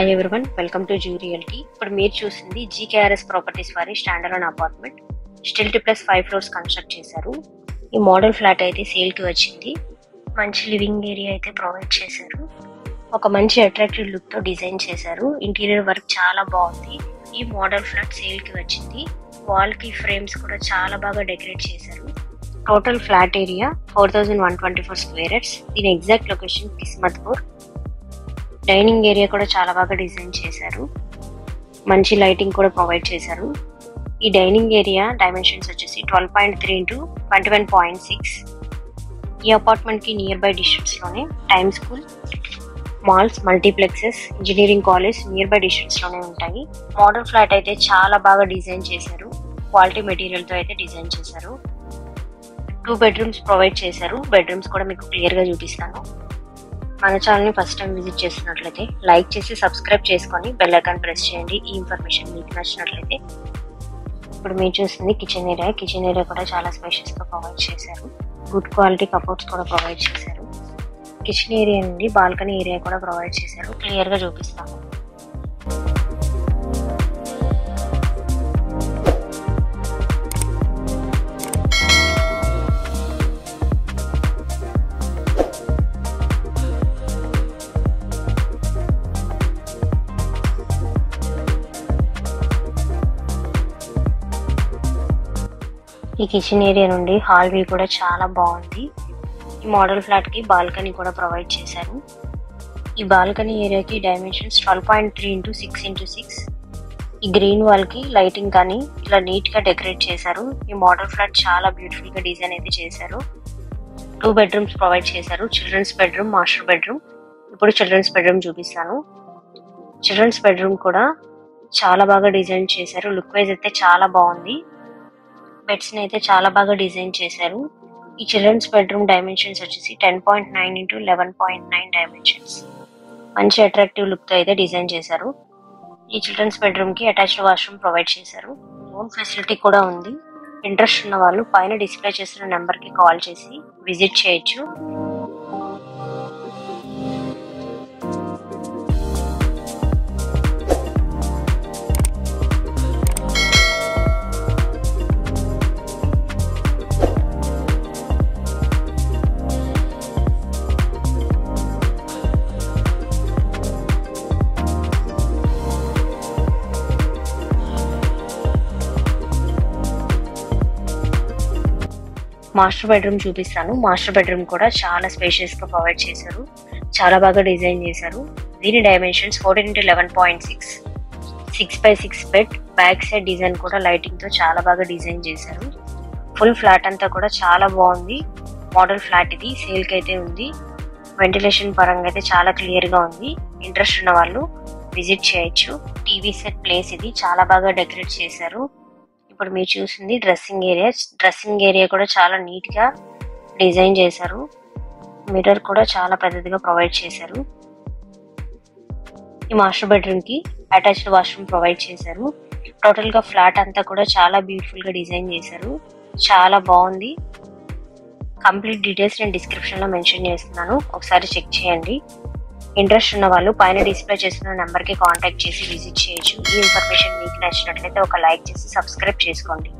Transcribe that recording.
Hi everyone, welcome to Zoo Realty. ఇప్పుడు మీరు చూసింది జీకేఆర్ఎస్ ప్రాపర్టీస్ వారి standard alone apartment stilt plus 5 floors construct చేశారు. ఈ మోడల్ ఫ్లాట్ అయితే సేల్కి వచ్చింది. మంచి లివింగ్ ఏరియా అయితే ప్రొవైడ్ చేశారు. ఒక మంచి అట్రాక్టివ్ లుక్ తో డిజైన్ చేశారు. ఇంటీరియర్ వర్క్ చాలా బాగుంది. ఈ మోడల్ ఫ్లాట్ సేల్కి వచ్చింది. వాల్ కి ఫ్రేమ్స్ కూడా చాలా బాగా డెకరేట్ చేశారు. Total flat area 4124 square yards. దీని exact location Kismatpur. Dining area కూడా చాలా బాగా డిజైన్ చేశారు. మంచి లైటింగ్ కూడా ప్రొవైడ్ చేశారు. ఈ డైనింగ్ ఏరియా డైమెన్షన్స్ వచ్చేసి 12.3 into 21.6. ఈ అపార్ట్మెంట్ కి నియర్ బై డిస్టెన్స్ లోనే time school, malls, multiplexes, engineering college near by distance లోనే ఉంటాయి. మోడల్ ఫ్లాట్ అయితే చాలా బాగా డిజైన్ చేశారు. క్వాలిటీ మెటీరియల్ తో అయితే డిజైన్ చేశారు. 2 బెడ్రూమ్స్ ప్రొవైడ్ చేశారు. బెడ్రూమ్స్ కూడా మీకు క్లియర్ గా చూపిస్తాను. మన ఛానల్ని ఫస్ట్ టైం విజిట్ చేస్తున్నట్లయితే లైక్ చేసి సబ్స్క్రైబ్ చేసుకొని బెల్ ఐకాన్ ప్రెస్ చేయండి. ఈ ఇన్ఫర్మేషన్ మీకు నచ్చినట్లయితే. ఇప్పుడు మీరు చూస్తుంది కిచెన్ ఏరియా. కిచెన్ ఏరియా కూడా చాలా స్పేషియస్ గా ప్రొవైడ్ చేశారు. గుడ్ క్వాలిటీ కబోర్డ్స్ కూడా ప్రొవైడ్ చేశారు. కిచెన్ ఏరియా నుండి బాల్కనీ ఏరియా కూడా ప్రొవైడ్ చేశారు. క్లియర్ గా చూపిస్తాను. ఈ కిచెన్ ఏరియా నుండి హాల్ వ్యూ కూడా చాలా బాగుంది. ఈ మోడల్ ఫ్లాట్ కి బాల్కనీ కూడా ప్రొవైడ్ చేశారు. ఈ బాల్కనీ ఏరియాకి డైమెన్షన్స్ 12.3 into 6 into 6. ఈ గ్రీన్ వాల్ కి లైటింగ్ కానీ ఇలా నీట్ గా డెకరేట్ చేశారు. ఈ మోడల్ ఫ్లాట్ చాలా బ్యూటిఫుల్ గా డిజైన్ అయితే చేశారు. 2 బెడ్రూమ్స్ ప్రొవైడ్ చేశారు. Children's bedroom, master bedroom. ఇప్పుడు చిల్డ్రన్స్ బెడ్రూమ్ చూపిస్తాను. చిల్డ్రన్స్ బెడ్రూమ్ కూడా చాలా బాగా డిజైన్ చేశారు. లుక్ వైజ్ అయితే చాలా బాగుంది. బెడ్స్ ని అయితే చాలా బాగా డిజైన్ చేశారు. ఈ చిల్డ్రన్స్ బెడ్రూమ్ డైమెన్షన్స్ వచ్చేసి 10.9 into 11.9 డైమెన్షన్స్. మంచి అట్రాక్టివ్ లుక్ తో అయితే డిజైన్ చేశారు. ఈ చిల్డ్రన్స్ బెడ్రూమ్ కి అటాచ్డ్ వాష్రూమ్ ప్రొవైడ్ చేశారు. లోన్ ఫెసిలిటీ కూడా ఉంది. ఇంట్రెస్ట్ ఉన్న వాళ్ళు పైన డిస్ప్లే చేసిన నెంబర్ కి కాల్ చేసి విజిట్ చేయొచ్చు. మాస్టర్ బెడ్రూమ్ చూపిస్తాను. మాస్టర్ బెడ్రూమ్ కూడా చాలా స్పేషియస్ గా ప్రొవైడ్ చేశారు. చాలా బాగా డిజైన్ చేశారు. దీని dimensions 14 into 11.6. 6x6 bed. Back side design కూడా లైటింగ్ తో చాలా బాగా డిజైన్ చేశారు. ఫుల్ ఫ్లాట్ అంతా కూడా చాలా బాగుంది. మోడల్ ఫ్లాట్ ఇది సేల్ కి అయితే ఉంది. వెంటిలేషన్ పరంగా అయితే చాలా క్లియర్ గా ఉంది. ఇంట్రెస్ట్ ఉన్న వాళ్ళు విజిట్ చేయొచ్చు. టీవీ సెట్ ప్లేస్ ఇది చాలా బాగా డెకరేట్ చేశారు. ఇప్పుడు మీరు చూసింది డ్రెస్సింగ్ ఏరియా. డ్రెస్సింగ్ ఏరియా కూడా చాలా నీట్ గా డిజైన్ చేశారు. మిర్రర్ కూడా చాలా పెద్దదిగా ప్రొవైడ్ చేశారు. ఈ మాస్టర్ బెడ్రూమ్ కి అటాచ్డ్ వాష్రూమ్ ప్రొవైడ్ చేశారు. టోటల్ గా ఫ్లాట్ అంతా కూడా చాలా బ్యూటిఫుల్ గా డిజైన్ చేశారు. చాలా బాగుంది. కంప్లీట్ డీటెయిల్స్ నేను డిస్క్రిప్షన్ లో మెన్షన్ చేస్తున్నాను. ఒకసారి చెక్ చేయండి. ఇంట్రెస్ట్ ఉన్న వాళ్ళు పైన డిస్ప్లే చేసిన నెంబర్ కి కాంటాక్ట్ చేసి విజిట్ చేయొచ్చు. ఈ ఇన్ఫర్మేషన్ మీకు నచ్చినట్లయితే ఒక లైక్ చేసి సబ్స్క్రైబ్ చేసుకోండి.